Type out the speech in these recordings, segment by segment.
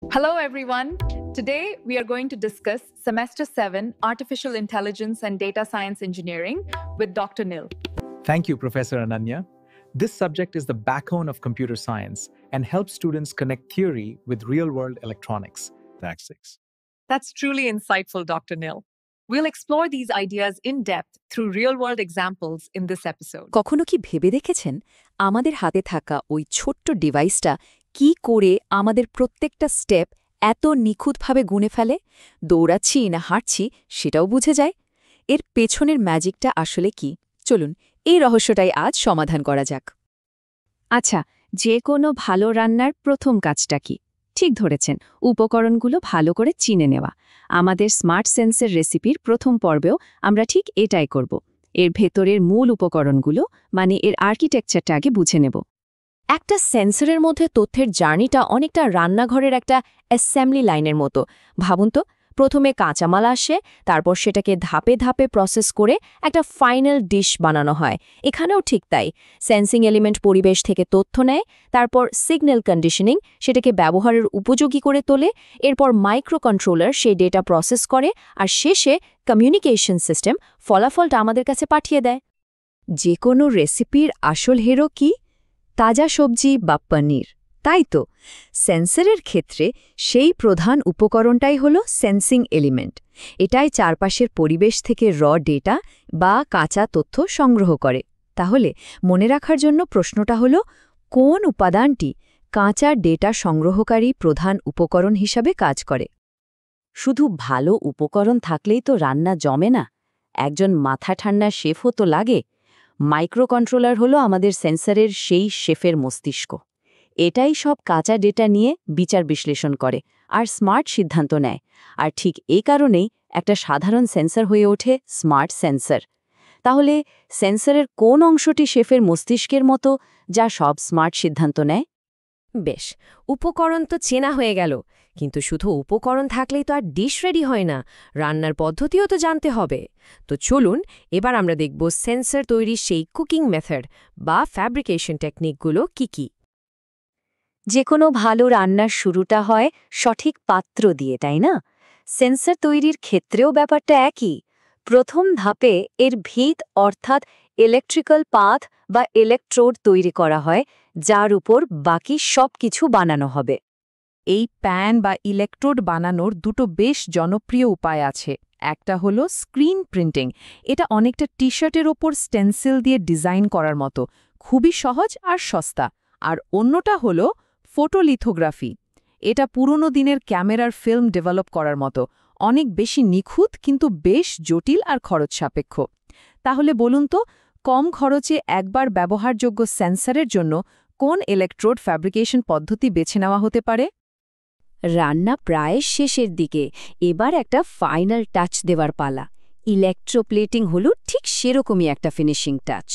Hello, everyone. Today, we are going to discuss Semester 7 Artificial Intelligence and Data Science Engineering with Dr. Nil. Thank you, Professor Ananya. This subject is the backbone of computer science and helps students connect theory with real-world electronics. Tactics. That's truly insightful, Dr. Nil. We'll explore these ideas in depth through real-world examples in this episode. কখনো কি ভেবে দেখেছেন আমাদের হাতে থাকা ওই ছোট্ট ডিভাইসটা কি করে আমাদের প্রত্যেকটা স্টেপ এত নিখুঁতভাবে গুনে ফেলে? দৌড়াচ্ছি না হাঁটছি সেটাও বুঝে যায়। এর পেছনের ম্যাজিকটা আসলে কি? চলুন এই রহস্যটাই আজ সমাধান করা যাক। আচ্ছা, যে কোনো ভালো রান্নার প্রথম কাজটা কি? ঠিক ধরেছেন, উপকরণগুলো ভালো করে চিনে নেওয়া। আমাদের স্মার্ট সেন্সের রেসিপির প্রথম পর্বেও আমরা ঠিক এটাই করব। এর ভেতরের মূল উপকরণগুলো মানে এর আর্কিটেকচারটা আগে বুঝে নেব। একটা সেন্সরের মধ্যে তথ্যের জার্নিটা অনেকটা রান্নাঘরের একটা অ্যাসেম্বলি লাইনের মতো। ভাবুন তো, প্রথমে কাঁচামাল আসে, তারপর সেটাকে ধাপে ধাপে প্রসেস করে একটা ফাইনাল ডিশ বানানো হয়। এখানেও ঠিক তাই, সেন্সিং এলিমেন্ট পরিবেশ থেকে তথ্য নেয়, তারপর সিগন্যাল কন্ডিশনিং সেটাকে ব্যবহারের উপযোগী করে তোলে, এরপর মাইক্রো কন্ট্রোলার সেই ডেটা প্রসেস করে, আর শেষে কমিউনিকেশন সিস্টেম ফলাফলটা আমাদের কাছে পাঠিয়ে দেয়। যে কোনো রেসিপির আসল হিরো কি? তাজা সবজি বা পনির, তাই তো? সেন্সরের ক্ষেত্রে সেই প্রধান উপকরণটাই হল সেন্সিং এলিমেন্ট। এটাই চারপাশের পরিবেশ থেকে ডেটা বা কাঁচা তথ্য সংগ্রহ করে। তাহলে মনে রাখার জন্য প্রশ্নটা হল, কোন উপাদানটি কাঁচা ডেটা সংগ্রহকারী প্রধান উপকরণ হিসাবে কাজ করে? শুধু ভালো উপকরণ থাকলেই তো রান্না জমে না, একজন মাথা ঠান্ডা শেফও তো লাগে। মাইক্রোকন্ট্রোলার হলো আমাদের সেন্সরের সেই শেফের মস্তিষ্ক। এটাই সব কাঁচা ডেটা নিয়ে বিচার বিশ্লেষণ করে আর স্মার্ট সিদ্ধান্ত নেয়। আর ঠিক এই কারণেই একটা সাধারণ সেন্সর হয়ে ওঠে স্মার্ট সেন্সর। তাহলে সেন্সরের কোন অংশটি শেফের মস্তিষ্কের মতো, যা সব স্মার্ট সিদ্ধান্ত নেয়? বেশ, উপকরণ তো চেনা হয়ে গেল, কিন্তু শুধু উপকরণ থাকলেই তো আর ডিশ রেডি হয় না, রান্নার পদ্ধতিও তো জানতে হবে। তো চলুন এবার আমরা দেখব সেন্সর তৈরির সেই কুকিং মেথড বা ফ্যাব্রিকেশন টেকনিকগুলো কি কি। যে কোনো ভালো রান্নার শুরুটা হয় সঠিক পাত্র দিয়ে, তাই না? সেন্সর তৈরির ক্ষেত্রেও ব্যাপারটা একই। প্রথম ধাপে এর ভিত অর্থাৎ ইলেকট্রিক্যাল পাথ বা ইলেকট্রোড তৈরি করা হয়, যার উপর বাকি সব কিছু বানানো হবে। এই প্যান বা ইলেকট্রোড বানানোর দুটো বেশ জনপ্রিয় উপায় আছে। একটা হলো স্ক্রিন প্রিন্টিং। এটা অনেকটা টি-শার্টের ওপর স্টেন্সিল দিয়ে ডিজাইন করার মতো, খুবই সহজ আর সস্তা। আর অন্যটা হলো ফটোলিথোগ্রাফি। এটা পুরনো দিনের ক্যামেরার ফিল্ম ডেভেলপ করার মতো, অনেক বেশি নিখুঁত কিন্তু বেশ জটিল আর খরচ সাপেক্ষ। তাহলে বলুন তো, কম খরচে একবার ব্যবহারযোগ্য সেন্সরের জন্য কোন ইলেকট্রোড ফ্যাব্রিকেশন পদ্ধতি বেছে নেওয়া হতে পারে? রান্না প্রায় শেষের দিকে, এবার একটা ফাইনাল টাচ দেওয়ার পালা। ইলেকট্রোপ্লেটিং হলো ঠিক সেরকমই একটা ফিনিশিং টাচ।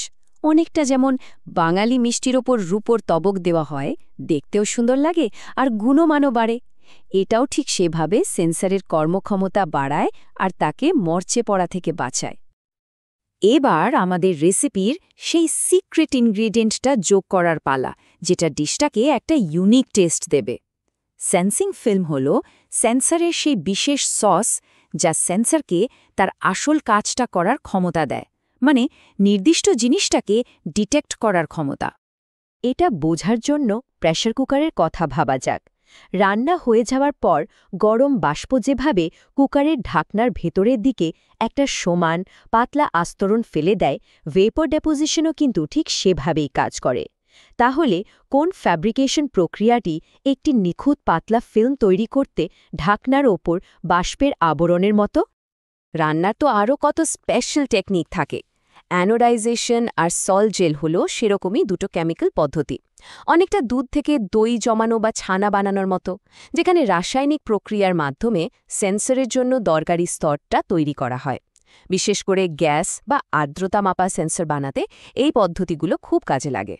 অনেকটা যেমন বাঙালি মিষ্টির ওপর রূপোর তবক দেওয়া হয়, দেখতেও সুন্দর লাগে আর গুণমানও বাড়ে। এটাও ঠিক সেভাবে সেন্সরের কর্মক্ষমতা বাড়ায় আর তাকে মরচে পড়া থেকে বাঁচায়। এবার আমাদের রেসিপির সেই সিক্রেট ইনগ্রিডিয়েন্টটা যোগ করার পালা, যেটা ডিশটাকে একটা ইউনিক টেস্ট দেবে। সেন্সিং ফিল্ম হল সেন্সরের সেই বিশেষ সস, যা সেন্সরকে তার আসল কাজটা করার ক্ষমতা দেয়, মানে নির্দিষ্ট জিনিসটাকে ডিটেক্ট করার ক্ষমতা। এটা বোঝার জন্য প্রেসার কুকারের কথা ভাবা যাক। রান্না হয়ে যাওয়ার পর গরম বাষ্প যেভাবে কুকারের ঢাকনার ভেতরের দিকে একটা সমান পাতলা আস্তরণ ফেলে দেয়, ভেপর ডেপোজিশনও কিন্তু ঠিক সেভাবেই কাজ করে। তাহলে কোন ফ্যাব্রিকেশন প্রক্রিয়াটি একটি নিখুঁত পাতলা ফিল্ম তৈরি করতে ঢাকনার ওপর বাষ্পের আবরণের মতো? রান্নার তো আরও কত স্পেশাল টেকনিক থাকে। অ্যানোডাইজেশন আর সল জেল হলো সেরকমই দুটো কেমিক্যাল পদ্ধতি, অনেকটা দুধ থেকে দই জমানো বা ছানা বানানোর মতো, যেখানে রাসায়নিক প্রক্রিয়ার মাধ্যমে সেন্সরের জন্য দরকারি স্তরটা তৈরি করা হয়। বিশেষ করে গ্যাস বা আর্দ্রতা মাপা সেন্সর বানাতে এই পদ্ধতিগুলো খুব কাজে লাগে।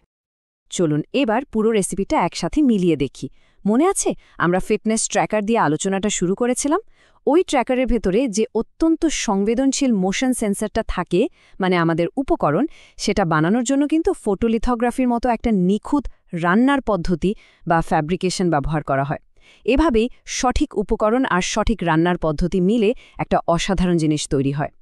চলুন এবার পুরো রেসিপিটা একসাথে মিলিয়ে দেখি। মনে আছে আমরা ফিটনেস ট্র্যাকার দিয়ে আলোচনাটা শুরু করেছিলাম? ওই ট্র্যাকারের ভেতরে যে অত্যন্ত সংবেদনশীল মোশন সেন্সরটা থাকে, মানে আমাদের উপকরণ, সেটা বানানোর জন্য কিন্তু ফটোলিথোগ্রাফির মতো একটা নিখুঁত রান্নার পদ্ধতি বা ফ্যাব্রিকেশন ব্যবহার করা হয়। এভাবেই সঠিক উপকরণ আর সঠিক রান্নার পদ্ধতি মিলে একটা অসাধারণ জিনিস তৈরি হয়।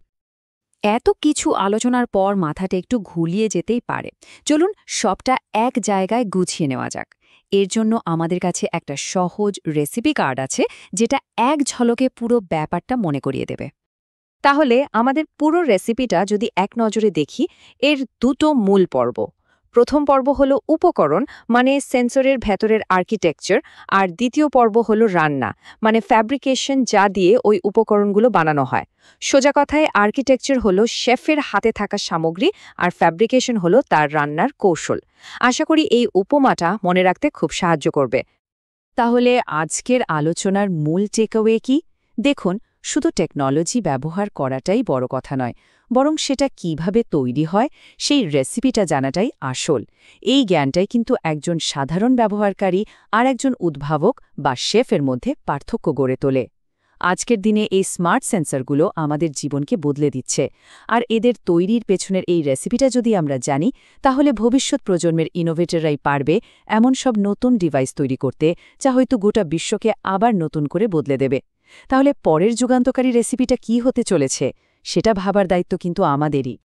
এত কিছু আলোচনার পর মাথাটা একটু ঘুলিয়ে যেতেই পারে। চলুন সবটা এক জায়গায় গুছিয়ে নেওয়া যাক। এর জন্য আমাদের কাছে একটা সহজ রেসিপি কার্ড আছে, যেটা এক ঝলকে পুরো ব্যাপারটা মনে করিয়ে দেবে। তাহলে আমাদের পুরো রেসিপিটা যদি এক নজরে দেখি, এর দুটো মূল পর্ব। প্রথম পর্ব হলো উপকরণ, মানে সেন্সরের ভেতরের আর্কিটেকচার, আর দ্বিতীয় পর্ব হলো রান্না, মানে ফ্যাব্রিকেশন, যা দিয়ে ওই উপকরণগুলো বানানো হয়। সোজা কথায় আর্কিটেকচার হলো শেফের হাতে থাকা সামগ্রী, আর ফ্যাব্রিকেশন হলো তার রান্নার কৌশল। আশা করি এই উপমাটা মনে রাখতে খুব সাহায্য করবে। তাহলে আজকের আলোচনার মূল টেকঅ্যাওয়ে কি? দেখুন, শুধু টেকনোলজি ব্যবহার করাটাই বড় কথা নয়, বরং সেটা কিভাবে তৈরি হয় সেই রেসিপিটা জানাটাই আসল। এই জ্ঞানটাই কিন্তু একজন সাধারণ ব্যবহারকারী আর একজন উদ্ভাবক বা শেফের মধ্যে পার্থক্য গড়ে তোলে। আজকের দিনে এই স্মার্ট সেন্সরগুলো আমাদের জীবনকে বদলে দিচ্ছে, আর এদের তৈরির পেছনের এই রেসিপিটা যদি আমরা জানি, তাহলে ভবিষ্যৎ প্রজন্মের ইনোভেটররাই পারবে এমন সব নতুন ডিভাইস তৈরি করতে, যা হয়তো গোটা বিশ্বকে আবার নতুন করে বদলে দেবে। তাহলে পরের যুগান্তকারী রেসিপিটা কি হতে চলেছে, সেটা ভাবার দায়িত্ব কিন্তু আমাদেরই।